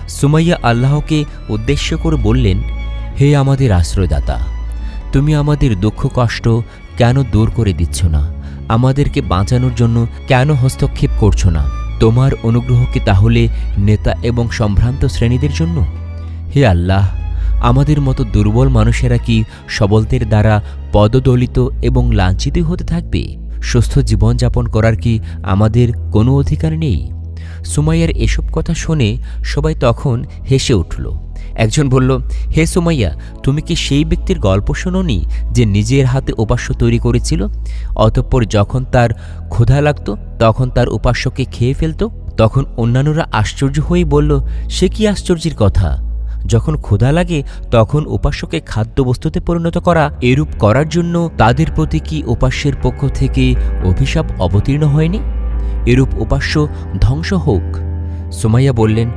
সুমাইয়া আল্লাহকে উদ্দেশ্য করে বললেন, হে আমাদের আশ্রয়দাতা, তুমি আমাদের দুঃখ কষ্ট কেন দূর করে দিচ্ছ না? আমাদেরকে বাঁচানোর জন্য কেন হস্তক্ষেপ করছো না? তোমার অনুগ্রহ কি তাহলে নেতা এবং সম্ভ্রান্ত শ্রেণীদের জন্য? হে আল্লাহ, আমাদের মতো দুর্বল মানুষেরা কি সবলদের দ্বারা পদদলিত এবং লাঞ্ছিত হতে থাকবে? সুস্থ জীবনযাপন করার কি আমাদের কোনো অধিকার নেই? সুমাইয়ার এসব কথা শুনে সবাই তখন হেসে উঠল। একজন বলল, হে সুমাইয়া, তুমি কি সেই ব্যক্তির গল্প শোনোনি যে নিজের হাতে উপাস্য তৈরি করেছিল, অতঃপর যখন তার ক্ষুধা লাগত তখন তার উপাস্যকে খেয়ে ফেলত? তখন অন্যান্যরা আশ্চর্য হয়ে বলল, সে কি আশ্চর্যের কথা! যখন ক্ষুধা লাগে তখন উপাস্যকে খাদ্যবস্তুতে পরিণত করা, এরূপ করার জন্য তাদের প্রতি কি উপাস্যের পক্ষ থেকে অভিশাপ অবতীর্ণ হয়নি? এরূপ উপাস্য ধ্বংস হোক। সুমাইয়া বললেন,